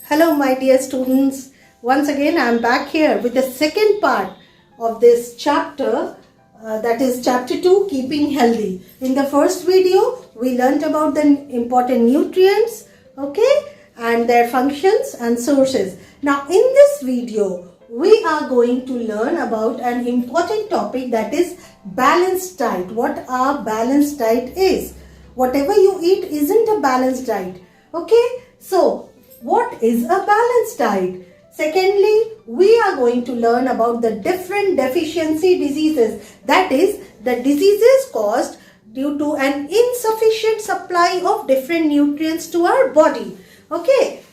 Hello, my dear students. Once again, I am back here with the second part of this chapter, that is chapter 2, Keeping Healthy. In the first video, we learnt about the important nutrients, and their functions and sources. Now, in this video, we are going to learn about an important topic, that is balanced diet. What a balanced diet is. Whatever you eat isn't a balanced diet. So what is a balanced diet? Secondly, we are going to learn about the different deficiency diseases, that is the diseases caused due to an insufficient supply of different nutrients to our body.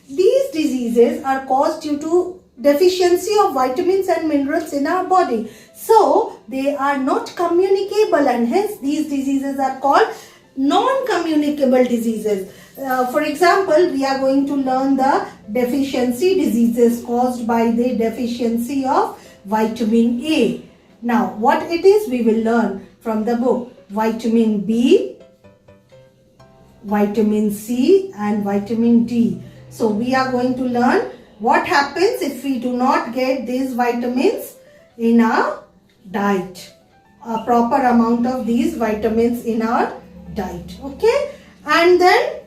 These diseases are caused due to deficiency of vitamins and minerals in our body. So they are not communicable, and hence these diseases are called non-communicable diseases. For example, we are going to learn the deficiency diseases caused by the deficiency of vitamin A. Now, what it is, we will learn from the book. Vitamin B, vitamin C and vitamin D. So, we are going to learn what happens if we do not get these vitamins in our diet. A proper amount of these vitamins in our diet. And then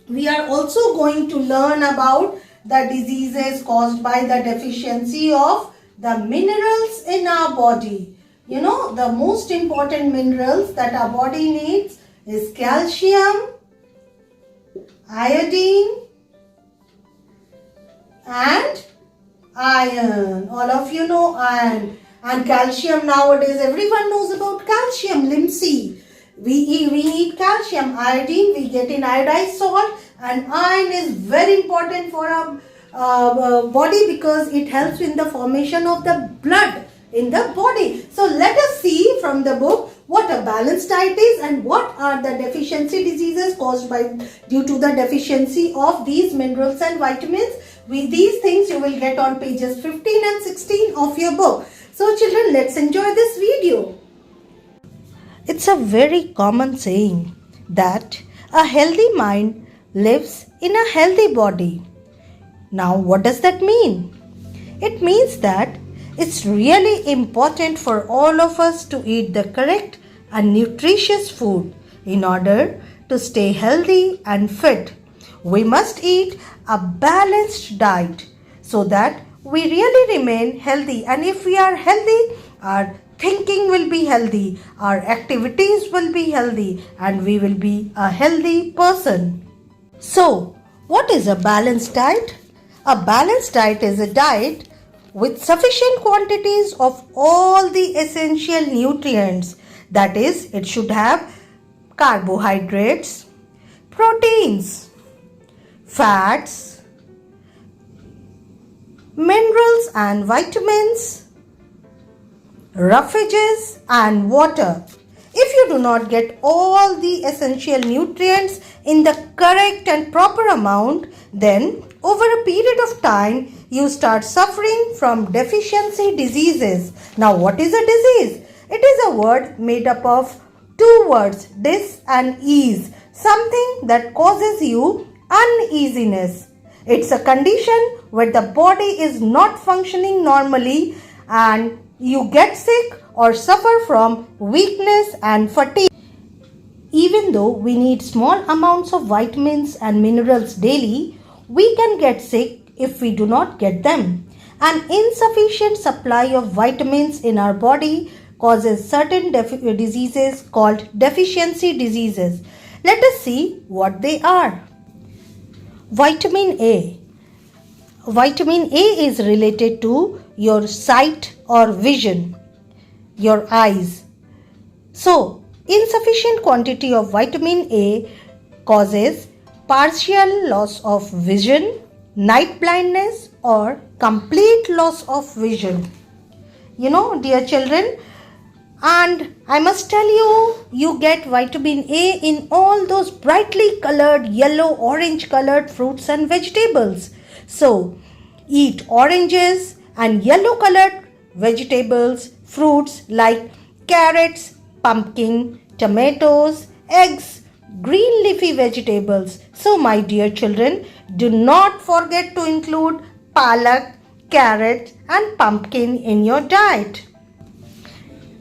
we are also going to learn about the diseases caused by the deficiency of the minerals in our body. You know, the most important minerals that our body needs is calcium, iodine and iron. All of you know iron. And calcium, nowadays everyone knows about calcium, Limsi. We need calcium. Iodine we get in iodized salt, and iron is very important for our body because it helps in the formation of the blood in the body. So let us see from the book what a balanced diet is and what are the deficiency diseases caused due to the deficiency of these minerals and vitamins. These things you will get on pages 15 and 16 of your book. So children, let's enjoy this video. It's a very common saying that a healthy mind lives in a healthy body. Now, what does that mean? It means that it's really important for all of us to eat the correct and nutritious food in order to stay healthy and fit. We must eat a balanced diet so that we really remain healthy, and if we are healthy, our thinking will be healthy, our activities will be healthy, and we will be a healthy person. So, what is a balanced diet? A balanced diet is a diet with sufficient quantities of all the essential nutrients. That is, it should have carbohydrates, proteins, fats, minerals and vitamins, roughages and water. If you do not get all the essential nutrients in the correct and proper amount, then over a period of time you start suffering from deficiency diseases. Now, what is a disease? It is a word made up of two words, dis and ease, something that causes you uneasiness. It's a condition where the body is not functioning normally and you get sick or suffer from weakness and fatigue. Even though we need small amounts of vitamins and minerals daily, we can get sick if we do not get them. An insufficient supply of vitamins in our body causes certain diseases called deficiency diseases. Let us see what they are. Vitamin A. Vitamin A is related to your sight or vision, your eyes. So, insufficient quantity of vitamin A causes partial loss of vision, night blindness or complete loss of vision. You know, dear children, and I must tell you, you get vitamin A in all those brightly colored, yellow, orange colored fruits and vegetables. So, eat oranges and yellow colored vegetables, fruits like carrots, pumpkin, tomatoes, eggs, green leafy vegetables. So my dear children, do not forget to include palak, carrot and pumpkin in your diet.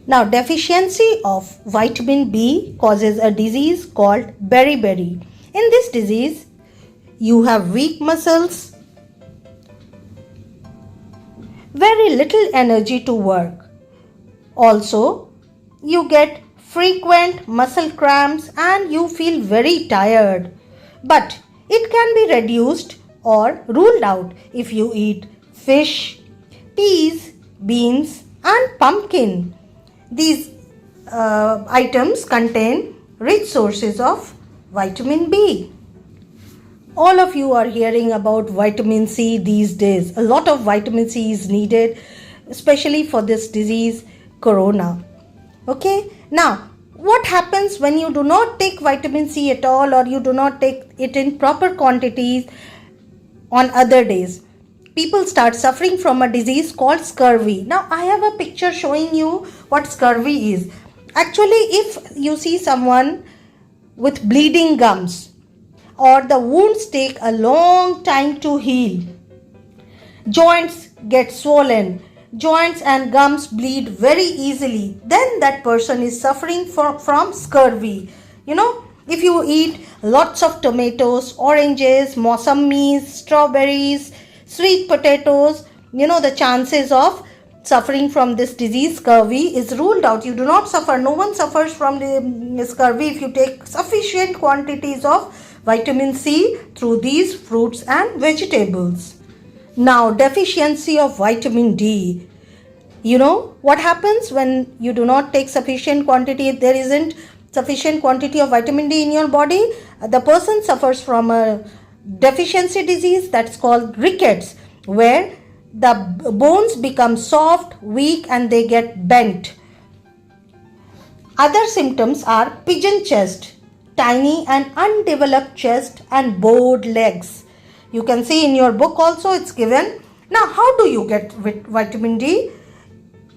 Now, deficiency of vitamin B causes a disease called beriberi. In this disease, you have weak muscles, very little energy to work. Also, you get frequent muscle cramps and you feel very tired. But it can be reduced or ruled out if you eat fish, peas, beans and pumpkin. These items contain rich sources of vitamin B. All of you are hearing about vitamin C these days. A lot of vitamin C is needed, especially for this disease, corona. Okay, now what happens when you do not take vitamin C at all, or you do not take it in proper quantities on other days? People start suffering from a disease called scurvy. Now I have a picture showing you what scurvy is. Actually, if you see someone with bleeding gums, or the wounds take a long time to heal, joints get swollen, joints and gums bleed very easily, then that person is suffering from scurvy. If you eat lots of tomatoes, oranges, mossammis, strawberries, sweet potatoes, the chances of suffering from this disease, scurvy, is ruled out. You do not suffer. No one suffers from the scurvy if you take sufficient quantities of vitamin C through these fruits and vegetables. Now, deficiency of vitamin D. What happens when you do not take sufficient quantity? If there isn't sufficient quantity of vitamin D in your body, the person suffers from a deficiency disease that's called rickets, where the bones become soft, weak and they get bent. Other symptoms are pigeon chest, tiny and undeveloped chest and bowed legs. You can see in your book also it's given. Now, how do you get vitamin D?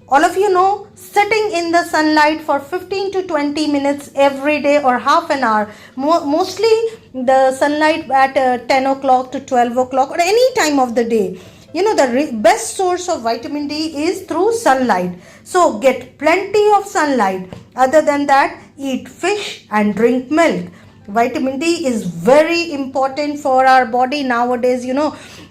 All of you know, sitting in the sunlight for 15 to 20 minutes every day or half an hour. Mostly the sunlight at 10 o'clock to 12 o'clock or any time of the day. The best source of vitamin D is through sunlight. So get plenty of sunlight. Other than that, eat fish and drink milk. Vitamin D is very important for our body nowadays.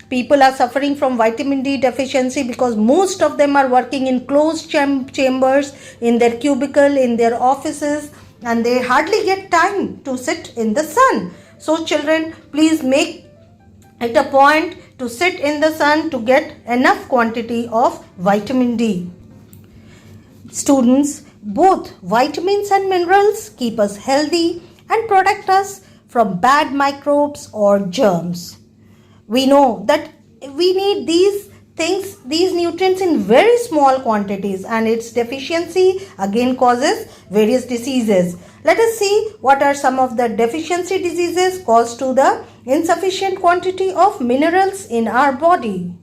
People are suffering from vitamin D deficiency because most of them are working in closed chambers, in their cubicle, in their offices, and they hardly get time to sit in the sun. So children, please make it a point to sit in the sun to get enough quantity of vitamin D. Students, both vitamins and minerals keep us healthy and protect us from bad microbes or germs. We know that we need these nutrients in very small quantities, and its deficiency again causes various diseases. Let us see what are some of the deficiency diseases caused to the insufficient quantity of minerals in our body.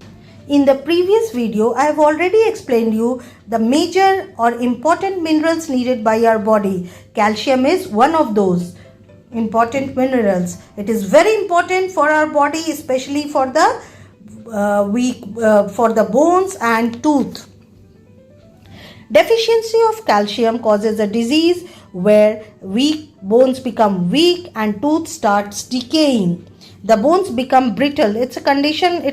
In the previous video, I have already explained you the major or important minerals needed by our body. Calcium is one of those important minerals. It is very important for our body, especially for the for the bones and tooth. Deficiency of calcium causes a disease where bones become weak and tooth starts decaying. The bones become brittle. It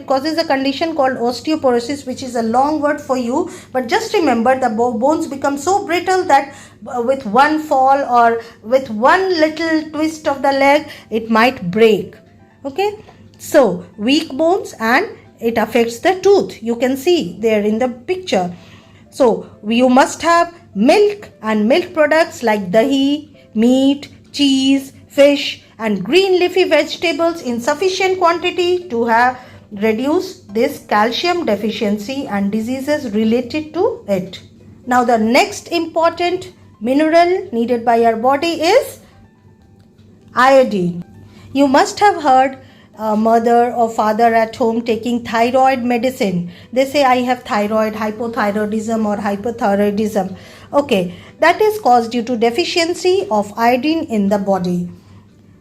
causes a condition called osteoporosis, which is a long word for you, but just remember the bones become so brittle that with one fall or with one little twist of the leg, it might break. Okay, so weak bones, and it affects the tooth. You can see there in the picture. So you must have milk and milk products like dahi, meat, cheese, fish and green leafy vegetables in sufficient quantity to have reduce this calcium deficiency and diseases related to it. Now the next important mineral needed by our body is iodine. You must have heard a mother or father at home taking thyroid medicine. They say, I have thyroid, hypothyroidism or hyperthyroidism. Okay, that is caused due to deficiency of iodine in the body.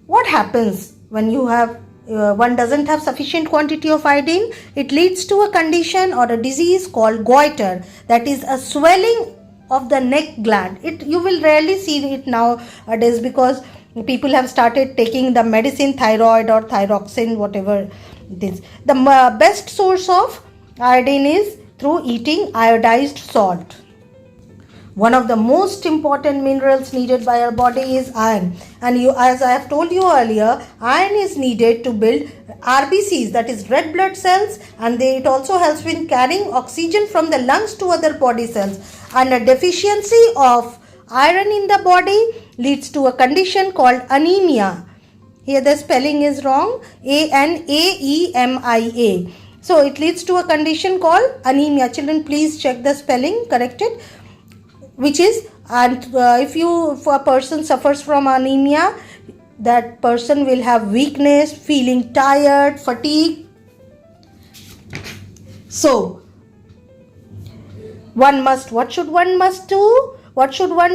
what happens when you have one doesn't have sufficient quantity of iodine? It leads to a condition or a disease called goiter, that is a swelling of the neck gland. You will rarely see it nowadays because people have started taking the medicine thyroid or thyroxine, whatever this. The best source of iodine is through eating iodized salt. One of the most important minerals needed by our body is iron, and as I have told you earlier, iron is needed to build RBCs, that is red blood cells, and it also helps in carrying oxygen from the lungs to other body cells. And a deficiency of iron in the body leads to a condition called anemia. Here the spelling is wrong, ANAEMIA. So it leads to a condition called anemia. Children, please check the spelling corrected. Which is, and if a person suffers from anemia, that person will have weakness, feeling tired, fatigue. So what should one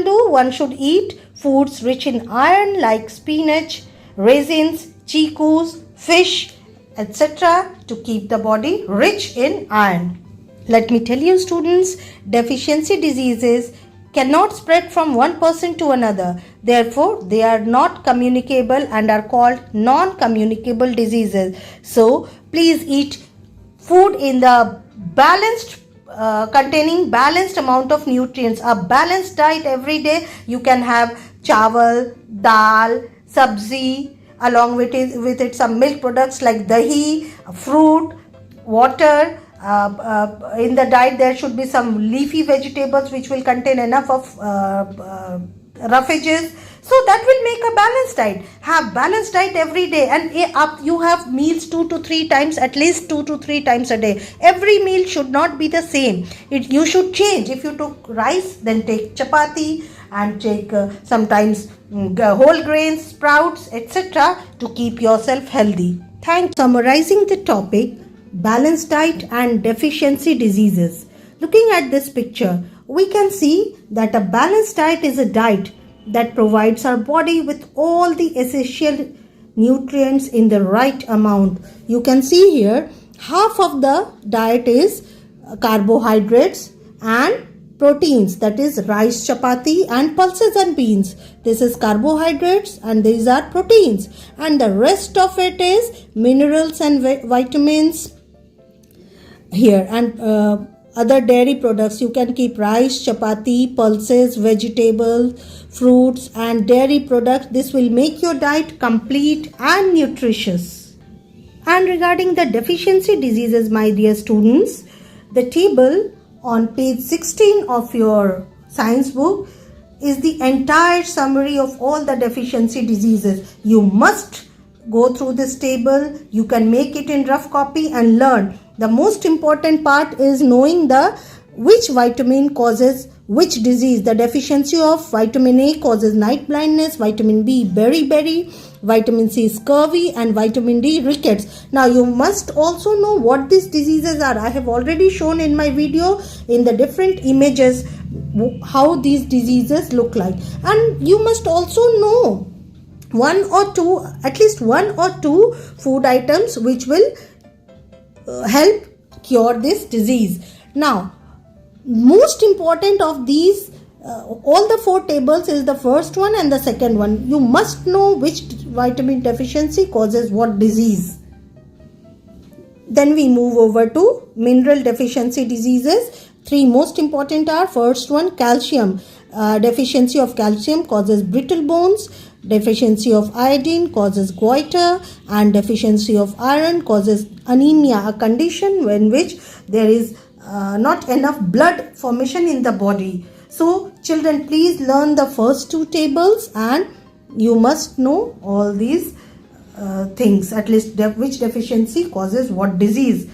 do? One should eat foods rich in iron like spinach, raisins, chikus, fish, etc. to keep the body rich in iron. Let me tell you, students, deficiency diseases cannot spread from one person to another. Therefore, they are not communicable and are called non-communicable diseases. So, please eat food in the containing balanced amount of nutrients. A balanced diet every day. You can have chawal, dal, sabzi, along with it some milk products like dahi, fruit, water. In the diet there should be some leafy vegetables which will contain enough of roughages, so that will make a balanced diet. Have balanced diet every day, and you have meals 2 to 3 times, at least 2 to 3 times a day. Every meal should not be the same. You should change. If you took rice, then take chapati and take sometimes whole grains, sprouts, etc. to keep yourself healthy. Summarizing the topic, balanced diet and deficiency diseases. Looking at this picture, we can see that a balanced diet is a diet that provides our body with all the essential nutrients in the right amount. You can see here, half of the diet is carbohydrates and proteins, that is rice, chapati and pulses and beans. This is carbohydrates and these are proteins, and the rest of it is minerals and vitamins here, and other dairy products. You can keep rice, chapati, pulses, vegetables, fruits and dairy products. This will make your diet complete and nutritious. And regarding the deficiency diseases, my dear students, the table on page 16 of your science book is the entire summary of all the deficiency diseases. You must go through this table. You can make it in rough copy and learn. The most important part is knowing which vitamin causes which disease. The deficiency of vitamin A causes night blindness, vitamin B beriberi, vitamin C scurvy and vitamin D rickets. Now you must also know what these diseases are. I have already shown in my video in the different images how these diseases look like, and you must also know at least one or two food items which will help cure this disease. Now, most important of these, all the 4 tables is the first one and the second one. You must know which vitamin deficiency causes what disease. Then we move over to mineral deficiency diseases. 3 most important are, first one, calcium. Deficiency of calcium causes brittle bones. Deficiency of iodine causes goiter, and deficiency of iron causes anemia, a condition in which there is not enough blood formation in the body. So children, please learn the first 2 tables and you must know all these things, at least which deficiency causes what disease.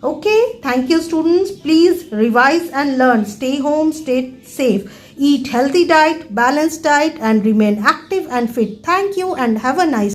Okay, thank you students. Please revise and learn. Stay home, stay safe. Eat healthy diet, balanced diet and remain active and fit. Thank you and have a nice